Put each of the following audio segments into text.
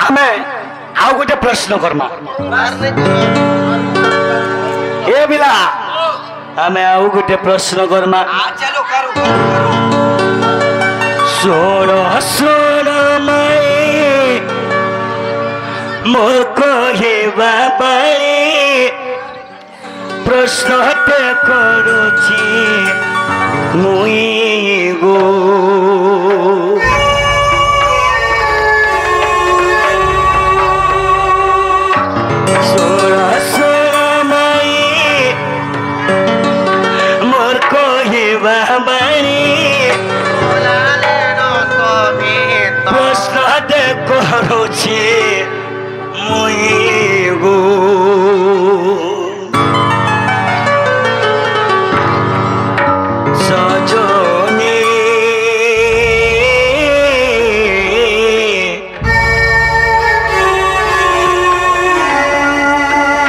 हमें आउ गोटे प्रश्न करमा ए बिला हमें आउ गोटे प्रश्न करमा चलो करो सोरो सोरो मैं मोर कहेबा बारे प्रश्न करुछि मुई गो सोरो सोरो मैं मोर कहेबा बारे प्रश्न करुछि मुई गो सजनी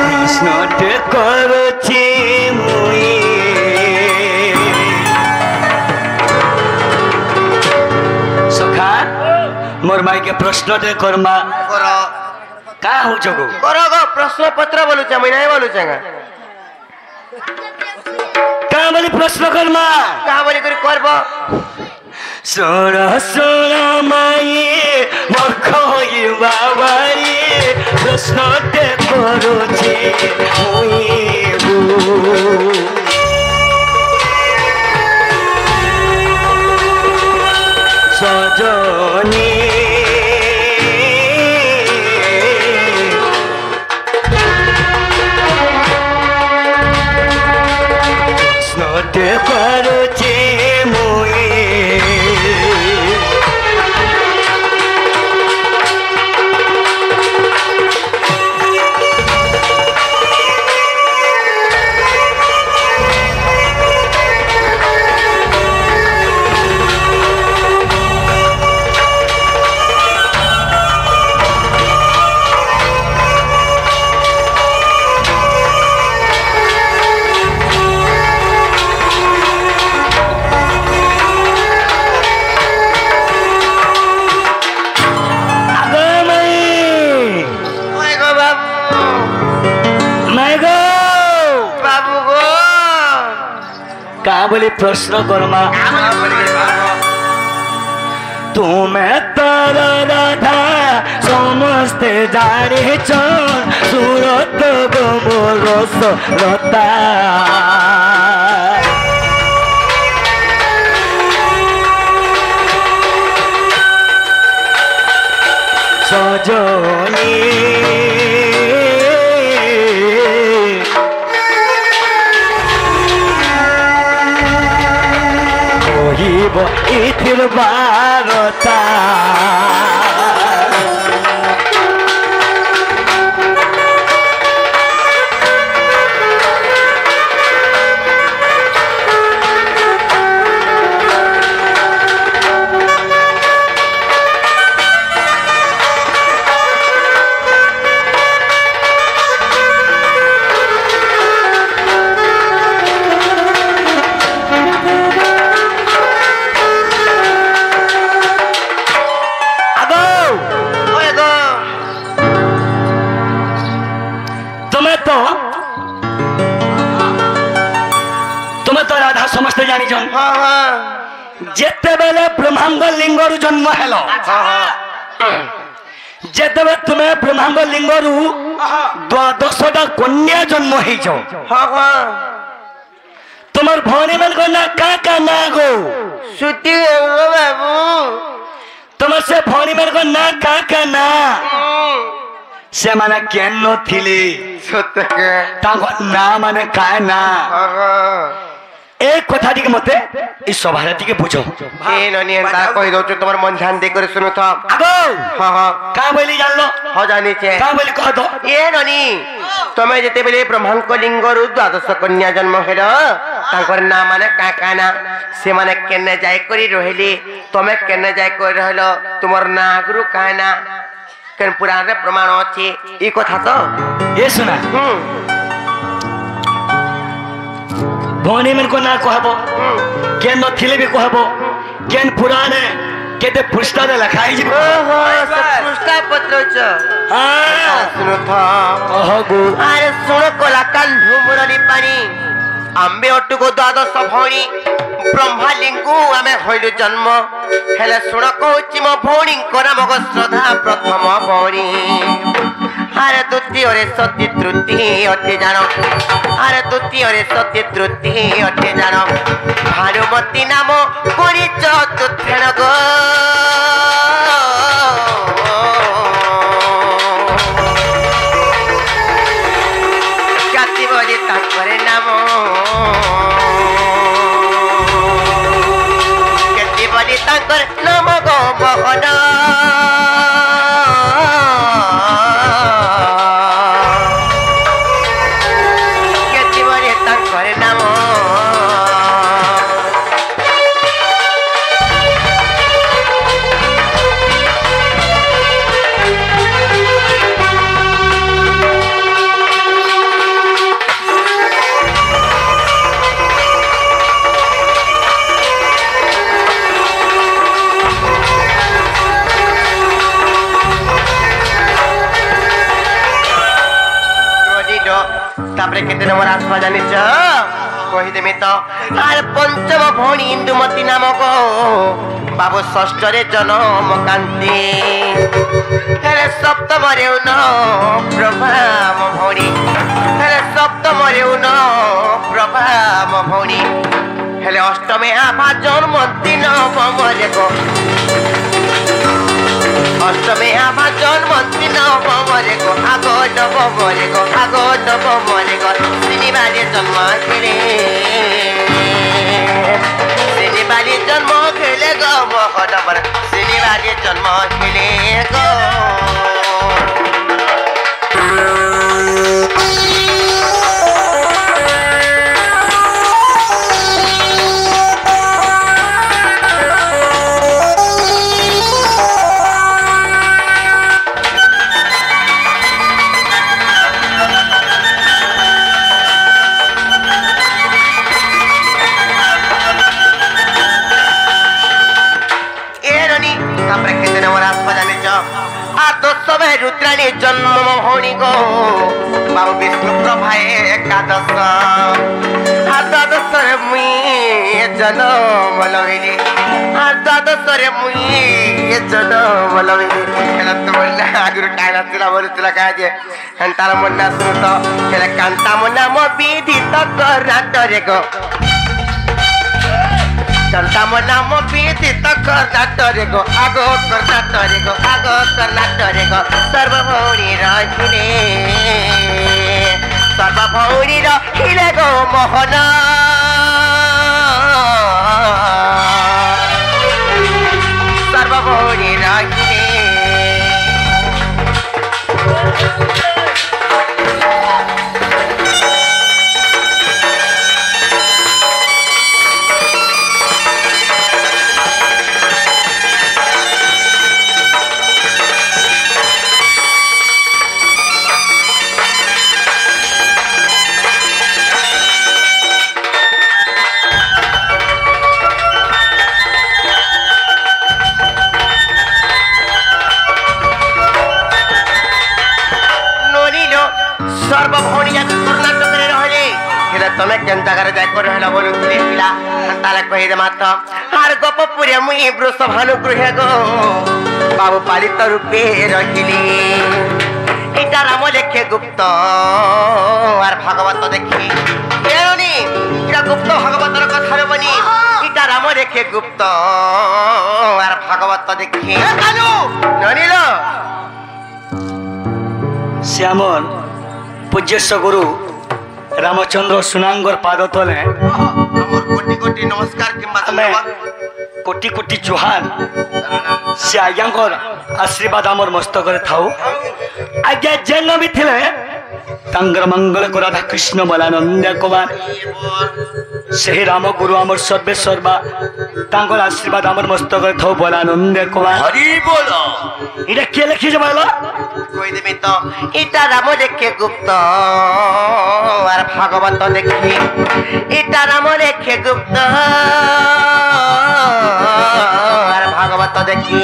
प्रश्न करुछि मुई सखा मोर माई के प्रश्न करमा करो का हो जगो करो गो प्रश्न पत्र बोलू छ मैं नहीं बोलू छगा का बोली प्रश्न करमा कहा बोली करी करबो सोर सोर माई मोर खोइबा बारी प्रश्न करुछि मुई गो सजनी स्नोटे करुछि मुई का बोली प्रश्न करमा तुम्हें तर राधा समस्ते जानिछ सुरत गोबर लता सजनी इथिर बारता समस्त जानी जन जेते बेले ब्रह्मांड लिंगरु जन्म हेलो जेते बेले तुम्हें ब्रह्मांड लिंगरु 12टा कन्या जन्म हेइ छ तुम्हार भौणी मन को ना का ना गो सुती गो बाबू तुम्हार से भौणी मन को ना का ना से माने केन थिले सत्य के ताको ना माने का ना एक कथा टिके मते ई सभारे टिके बुझो ए ननी ता कहि दो तुम्हार मन ध्यान दे कर सुनो था आगो हां हां का बोली जान लो हो जानी छे का बोली कह दो ए ननी तमे जेते बेले ब्रह्मांड को लिंगरु 12 कन्या जन्म हेलो तांकर नाम माने का ना से माने केने जाय करी रहली तमे केने जाय कर रहलो तुमर ना गुरु काना केन पुराण रे प्रमाण अछि ई कथा तो ये सुना भौणी मन को ना कहबो केन नथिले भी कहबो केन पुराणे केते पृष्ठा दे लिखा है जी ओहो पृष्ठा पत्र छ हां सुनो था ओहो गु अरे सुनो कोला कान धुमुरनी पानी आंबे अटुको द्वादश भौणी ब्रह्मालिंगु आमे होइलु जन्म हेले सुण कहूची मो भौणी नाम श्रद्धा प्रथम भौणी अरे द्वितीय रे सती तृतीय अटे जान अरे द्वितीय रे सती तृतीय अटे जान भानुमती नाम कोरी चतुर्थेण गो काती बजे ताकरे नाम काती बजे ताकर नाम गो बहन तापरे केते नंबर आसपा जानी छ कहि देमी तो आर पंचम भौणी इंदुमती नामक बाबू षष्ठ रे जन्म कांती हेले सप्तम रे उन प्रभाम भौणी हेले सप्तम रे उन प्रभाम भौणी हेले अष्टमे आभा जन्मती नवम रे गो अष्टमे आभा जन्मती नवम रे गो आगो नवम रे गो आगो नवम रे गो शनिवार जन्म खेले शनिवार जन्म खेले गो मोहनवर शनिवार जन्म खेले गो रुद्राणी जन्म भौणी गो बाबू विष्णु प्रभाए एकादश द्वादश रे मुई जन्म लविली द्वादश रे मुई जन्म लविली हेला तो बोलला आगुर टाइला तिला बोलुतला काय जे हंतार मन्ना सुनतो हेला कांता मन्ना मो विधि तक राटरे गो कांता मन्ना मो विधि तक राटरे गो आगो कर्नाटरे गो आगो कर्नाटरे गो सर्वभौणी रहिले सर्वभौणी रहिले गो मोहन सर्वभौणी रहिले सर्वभौणी कर्नाटक रे रहले हेला तमे केन जगह जाय कर रहला बोलुतली पिला ताला कहि दे मात हार गोपपुरे मुई वृष भानु गृह गो बाबू पालित रूपे रखिली इटा राम लेखे गुप्त आर भागवत देखी केनी इटा गुप्त भागवतर कथा रे बनी इटा राम लेखे गुप्त आर भागवत देखी कालू ननिलो श्यामन पूज्य गुरु रामचंद्र सुनांगर पाद तले कोटि कोटि नमस्कार किंबा धन्यवाद कोटि कोटि जुहार से आज्ञांकर आशीर्वाद आमर मस्तक थाऊ आज्ञा जेन भी थिले तांगर मंगल को राधा कृष्ण बलानंद कुमार से राम गुरु आमर सर्वे सर्वा तांगर आशीर्वाद आमर मस्तक थाऊ बलानंद कुमार हरि बोलो इटा के लिखि जबालो कोई देमी तो इटा राम देखे गुप्त और भागवत देखी इटा राम देखे गुप्त और भागवत তো দেখি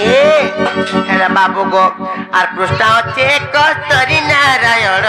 হেলা বাবু গো আর পৃষ্ঠা হচ্ছে কস্তরী নারায়ণ